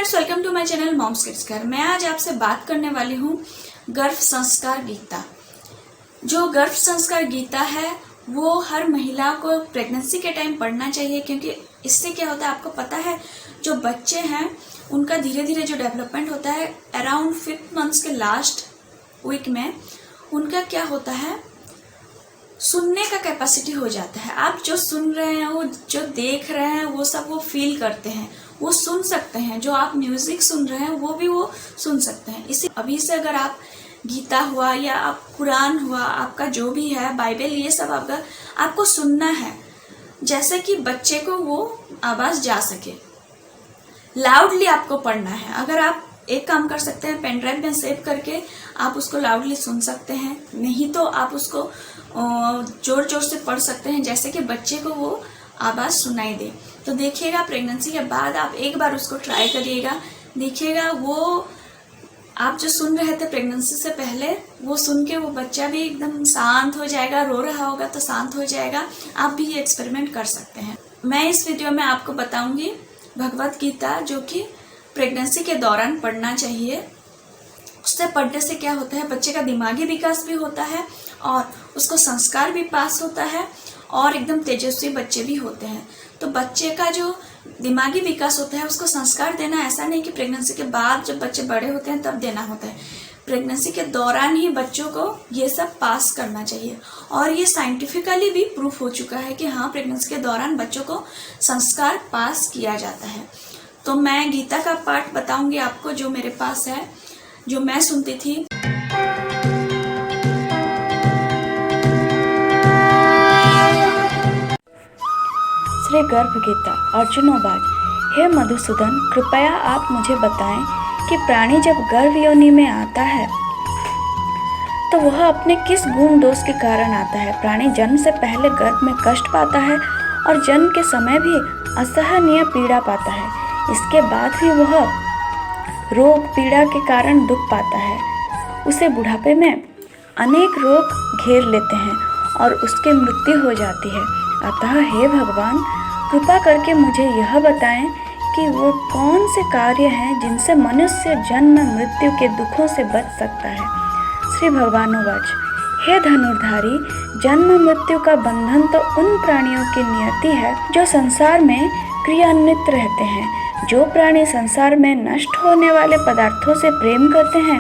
Friends, welcome to my channel moms kids घर। मैं आज आपसे बात करने वाली हूँ गर्भ संस्कार गीता। जो गर्भ संस्कार गीता है वो हर महिला को प्रेगनेंसी के टाइम पढ़ना चाहिए, क्योंकि इससे क्या होता है आपको पता है। जो बच्चे हैं उनका धीरे धीरे जो डेवलपमेंट होता है अराउंड 5 मंथ्स के लास्ट वीक में उनका क्या होता है, सुनने का कैपेसिटी हो जाता है। आप जो सुन रहे हैं, वो जो देख रहे हैं, वो सब वो फील करते हैं, वो सुन सकते हैं। जो आप म्यूजिक सुन रहे हैं वो भी वो सुन सकते हैं। इसी अभी से अगर आप गीता हुआ या आप कुरान हुआ, आपका जो भी है बाइबल, ये सब आपको सुनना है, जैसे कि बच्चे को वो आवाज़ जा सके। लाउडली आपको पढ़ना है। अगर आप एक काम कर सकते हैं, पेन ड्राइव में सेव करके आप उसको लाउडली सुन सकते हैं, नहीं तो आप उसको जोर जोर से पढ़ सकते हैं, जैसे कि बच्चे को वो आवाज़ सुनाई दे। तो देखिएगा, प्रेगनेंसी के बाद आप एक बार उसको ट्राई करिएगा, देखिएगा वो आप जो सुन रहे थे प्रेगनेंसी से पहले, वो सुन के वो बच्चा भी एकदम शांत हो जाएगा। रो रहा होगा तो शांत हो जाएगा। आप भी ये एक्सपेरिमेंट कर सकते हैं। मैं इस वीडियो में आपको बताऊंगी भगवत गीता, जो कि प्रेगनेंसी के दौरान पढ़ना चाहिए। उससे पढ़ने से क्या होता है, बच्चे का दिमागी विकास भी होता है और उसको संस्कार भी पास होता है और एकदम तेजस्वी बच्चे भी होते हैं। तो बच्चे का जो दिमागी विकास होता है उसको संस्कार देना ऐसा नहीं कि प्रेगनेंसी के बाद जब बच्चे बड़े होते हैं तब देना होता है। प्रेगनेंसी के दौरान ही बच्चों को ये सब पास करना चाहिए। और ये साइंटिफिकली भी प्रूफ हो चुका है कि हाँ, प्रेगनेंसी के दौरान बच्चों को संस्कार पास किया जाता है। तो मैं गीता का पाठ बताऊंगी आपको, जो मेरे पास है, जो मैं सुनती थी। श्री गर्भ गीता। अर्जुनोवाच। हे मधुसूदन, कृपया आप मुझे बताएं कि प्राणी जब गर्भ योनि में आता है तो वह अपने किस गुण दोष के कारण आता है। प्राणी जन्म से पहले गर्भ में कष्ट पाता है और जन्म के समय भी असहनीय पीड़ा पाता है। इसके बाद भी वह रोग पीड़ा के कारण दुख पाता है। उसे बुढ़ापे में अनेक रोग घेर लेते हैं और उसकी मृत्यु हो जाती है। अतः हे भगवान, कृपा करके मुझे यह बताएं कि वो कौन से कार्य हैं जिनसे मनुष्य जन्म मृत्यु के दुखों से बच सकता है। श्री भगवानोवाच। हे धनुर्धारी, जन्म मृत्यु का बंधन तो उन प्राणियों की नियति है जो संसार में क्रियान्वित रहते हैं। जो प्राणी संसार में नष्ट होने वाले पदार्थों से प्रेम करते हैं,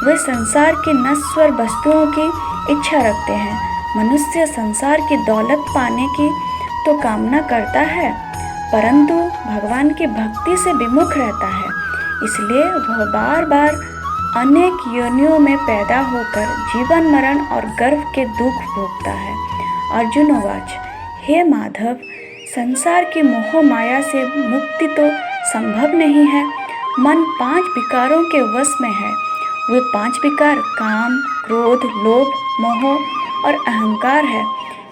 वे संसार की नश्वर वस्तुओं की इच्छा रखते हैं। मनुष्य संसार की दौलत पाने की तो कामना करता है, परंतु भगवान की भक्ति से विमुख रहता है। इसलिए वह बार बार अनेक योनियों में पैदा होकर जीवन मरण और गर्भ के दुख भोगता है। अर्जुनोवाच। हे माधव, संसार की मोह माया से मुक्ति तो संभव नहीं है। मन 5 विकारों के वश में है। वे 5 विकार काम, क्रोध, लोभ, मोह और अहंकार है।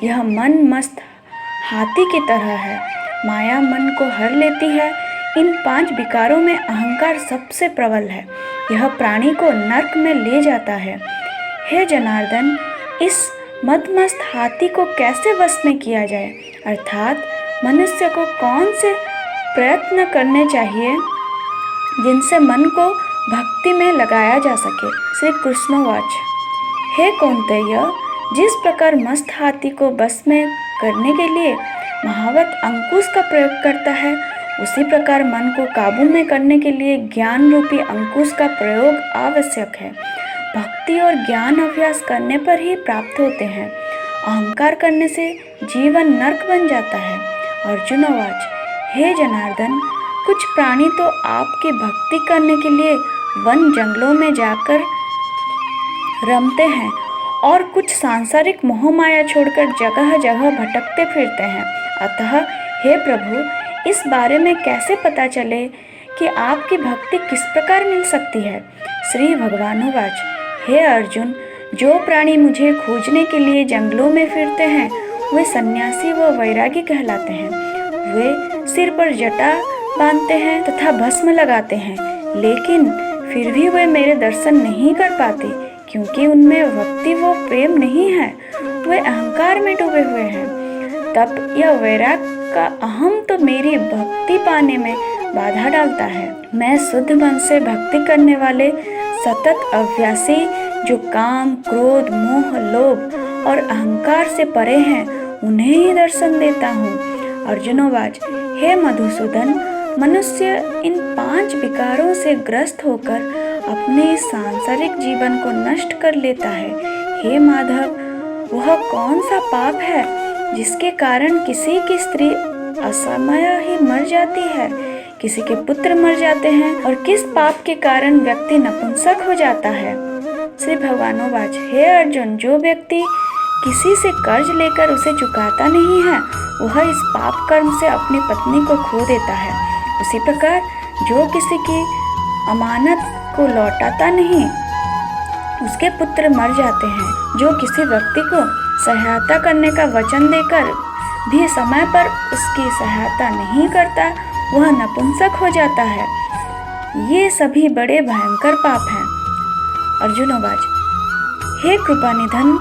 यह मन मस्त हाथी की तरह है। माया मन को हर लेती है। इन 5 विकारों में अहंकार सबसे प्रबल है। यह प्राणी को नरक में ले जाता है। हे जनार्दन, इस मदमस्त हाथी को कैसे वश में किया जाए, अर्थात मनुष्य को कौन से प्रयत्न करने चाहिए जिनसे मन को भक्ति में लगाया जा सके। श्री कृष्णवाच। हे कौन्तेय, जिस प्रकार मस्त हाथी को बस में करने के लिए महावत अंकुश का प्रयोग करता है, उसी प्रकार मन को काबू में करने के लिए ज्ञान रूपी अंकुश का प्रयोग आवश्यक है। भक्ति और ज्ञान अभ्यास करने पर ही प्राप्त होते हैं। अहंकार करने से जीवन नरक बन जाता है। अर्जुनवाच। हे जनार्दन, कुछ प्राणी तो आपकी भक्ति करने के लिए वन जंगलों में जाकर रमते हैं और कुछ सांसारिक मोह माया छोड़कर जगह जगह भटकते फिरते हैं। अतः हे प्रभु, इस बारे में कैसे पता चले कि आपकी भक्ति किस प्रकार मिल सकती है। श्री भगवानोवाच। हे अर्जुन, जो प्राणी मुझे खोजने के लिए जंगलों में फिरते हैं वे सन्यासी व वैरागी कहलाते हैं। वे सिर पर जटा बांधते हैं तथा भस्म लगाते हैं, लेकिन फिर भी वे मेरे दर्शन नहीं कर पाते, क्योंकि उनमें भक्ति व प्रेम नहीं है। वे अहंकार में डूबे हुए हैं। तब यह वैराग का अहम तो मेरी भक्ति पाने में बाधा डालता है। मैं शुद्ध मन से भक्ति करने वाले सतत अभ्यासी जो काम, क्रोध, मोह, लोभ और अहंकार से परे हैं, उन्हें ही दर्शन देता हूँ। अर्जुनोवाच, हे मधुसूदन, मनुष्य इन 5 विकारों से ग्रस्त होकर अपने सांसारिक जीवन को नष्ट कर लेता है। हे माधव, वह कौन सा पाप है जिसके कारण किसी की स्त्री असमय ही मर जाती है, किसी के पुत्र मर जाते हैं, और किस पाप के कारण व्यक्ति नपुंसक हो जाता है? श्री भगवानोवाच, हे अर्जुन, जो व्यक्ति किसी से कर्ज लेकर उसे चुकाता नहीं है, वह इस पाप कर्म से अपनी पत्नी को खो देता है। उसी प्रकार जो किसी की अमानत को लौटाता नहीं, उसके पुत्र मर जाते हैं। जो किसी व्यक्ति को सहायता करने का वचन देकर भी समय पर उसकी सहायता नहीं करता, वह नपुंसक हो जाता है। ये सभी बड़े भयंकर पाप हैं। अर्जुनोवाच, हे कृपानिधन,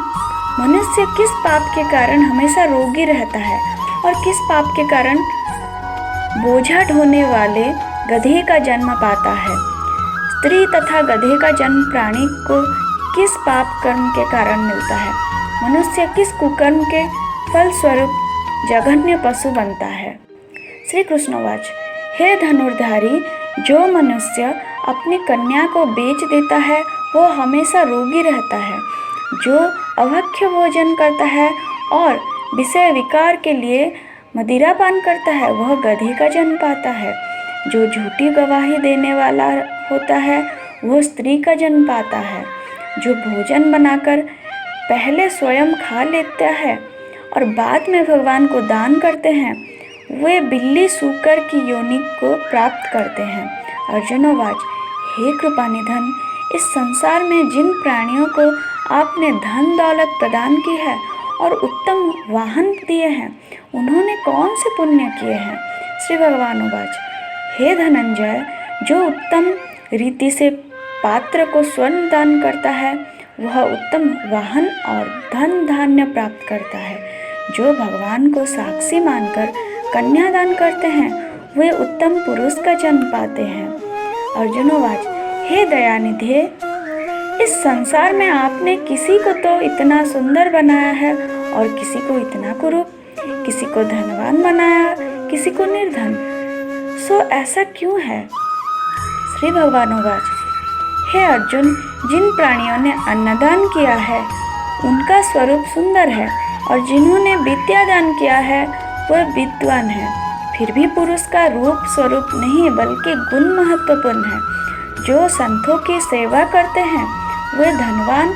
मनुष्य किस पाप के कारण हमेशा रोगी रहता है और किस पाप के कारण बोझा ढोने वाले गधे का जन्म पाता है? स्त्री तथा गधे का जन्म प्राणी को किस पाप कर्म के कारण मिलता है? मनुष्य किस कुकर्म के फल स्वरूप जघन्य पशु बनता है? श्री कृष्णवाच, हे धनुर्धारी, जो मनुष्य अपनी कन्या को बेच देता है वो हमेशा रोगी रहता है। जो अभक्ष्य भोजन करता है और विषय विकार के लिए मदिरा पान करता है, वह गधे का जन्म पाता है। जो झूठी गवाही देने वाला होता है, वह स्त्री का जन्म पाता है। जो भोजन बनाकर पहले स्वयं खा लेता है और बाद में भगवान को दान करते हैं, वे बिल्ली सूकर की योनि को प्राप्त करते हैं। अर्जुनोवाच, हे कृपानिधन, इस संसार में जिन प्राणियों को आपने धन दौलत प्रदान की है और उत्तम वाहन दिए हैं, उन्होंने कौन से पुण्य किए हैं? श्री भगवानोवाच, हे धनंजय, जो उत्तम रीति से पात्र को स्वर्ण दान करता है, वह उत्तम वाहन और धन धान्य प्राप्त करता है। जो भगवान को साक्षी मानकर कन्यादान करते हैं, वे उत्तम पुरुष का जन्म पाते हैं। अर्जुनोवाच, हे दयानिधे, इस संसार में आपने किसी को तो इतना सुंदर बनाया है और किसी को इतना कुरूप, किसी को धनवान बनाया, किसी को निर्धन, सो ऐसा क्यों है? श्री भगवानोवाच, हे अर्जुन, जिन प्राणियों ने अन्नदान किया है उनका स्वरूप सुंदर है और जिन्होंने विद्यादान किया है वह विद्वान है। फिर भी पुरुष का रूप स्वरूप नहीं बल्कि गुण महत्वपूर्ण है। जो संतों की सेवा करते हैं वे धनवान,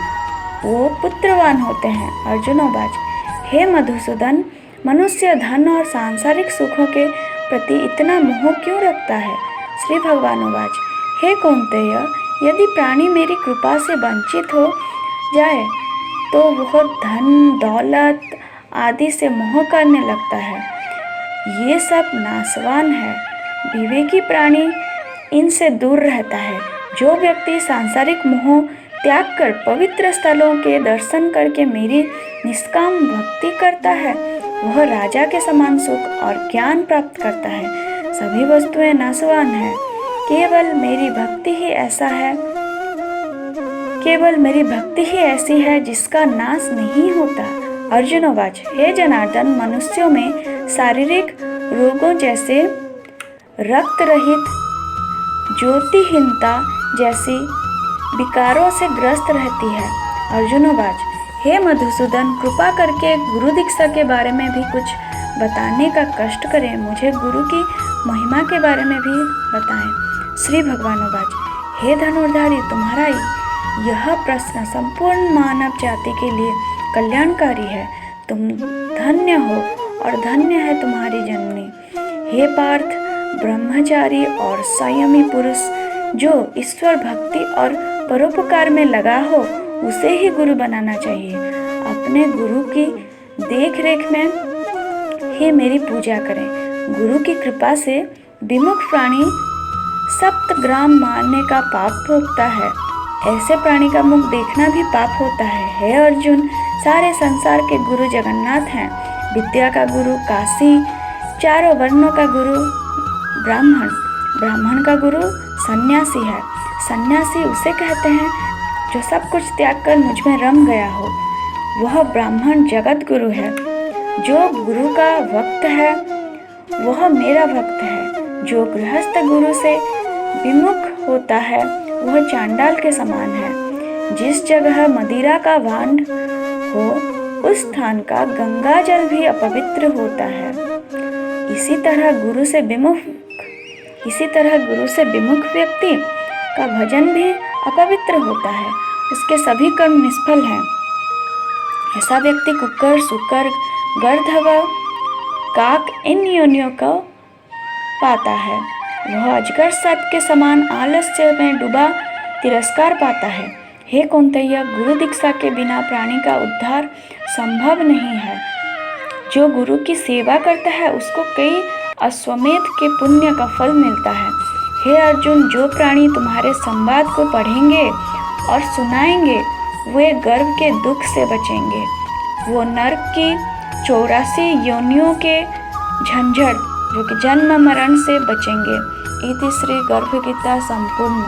वो पुत्रवान होते हैं। अर्जुनोवाच, हे मधुसूदन, मनुष्य धन और सांसारिक सुखों के प्रति इतना मोह क्यों रखता है? श्री भगवानोवाच, हे कौन्तेय, यदि प्राणी मेरी कृपा से वंचित हो जाए तो वह धन दौलत आदि से मोह करने लगता है। ये सब नाशवान है। विवेकी प्राणी इनसे दूर रहता है। जो व्यक्ति सांसारिक मोह त्याग कर पवित्र स्थलों के दर्शन करके मेरी निष्काम भक्ति करता है, वह राजा के समान सुख और ज्ञान प्राप्त करता है। सभी वस्तुएं नाशवान है, केवल मेरी भक्ति ही ऐसी है जिसका नाश नहीं होता। अर्जुनोवाच, हे जनार्दन, मनुष्यों में शारीरिक रोगों जैसे रक्त रहित, ज्योतिहीनता जैसी विकारों से ग्रस्त रहती है। अर्जुनोवाच, हे मधुसूदन, कृपा करके गुरु दीक्षा के बारे में भी कुछ बताने का कष्ट करें। मुझे गुरु की महिमा के बारे में भी बताएं। श्री भगवानोवाच, हे धनुर्धारी, तुम्हारा यह प्रश्न संपूर्ण मानव जाति के लिए कल्याणकारी है। तुम धन्य हो और धन्य है तुम्हारी जननी। हे पार्थ, ब्रह्मचारी और संयमी पुरुष जो ईश्वर भक्ति और परोपकार में लगा हो, उसे ही गुरु बनाना चाहिए। अपने गुरु की देख रेख में ही मेरी पूजा करें। गुरु की कृपा से विमुख प्राणी 7 ग्राम मारने का पाप भोगता है। ऐसे प्राणी का मुख देखना भी पाप होता है। हे अर्जुन, सारे संसार के गुरु जगन्नाथ हैं। विद्या का गुरु काशी, चारों वर्णों का गुरु ब्राह्मण, ब्राह्मण का गुरु सन्यासी है। सन्यासी उसे कहते हैं जो सब कुछ त्याग कर मुझ में रम गया हो। वह ब्राह्मण जगत गुरु है। जो गुरु का भक्त है वह मेरा भक्त है। जो गृहस्थ गुरु से विमुख होता है वह चांडाल के समान है। जिस जगह मदिरा का भांड हो उस स्थान का गंगा जल भी अपवित्र होता है। इसी तरह गुरु से विमुख व्यक्ति का भजन भी अपवित्र होता है। उसके सभी कर्म निष्फल हैं। ऐसा व्यक्ति कुकर, सुकर, गर्दभ, काक इन योनियों को पाता है। वह अजगर सर्प के समान आलस्य में डूबा तिरस्कार पाता है। हे कौन्तेय, गुरु दीक्षा के बिना प्राणी का उद्धार संभव नहीं है। जो गुरु की सेवा करता है उसको कई अश्वमेध के पुण्य का फल मिलता है। हे अर्जुन, जो प्राणी तुम्हारे संवाद को पढ़ेंगे और सुनाएंगे वे गर्भ के दुख से बचेंगे। वो नरक की 84 योनियों के झंझट जन्म मरण से बचेंगे। इति श्री गर्भ गीता संपूर्ण।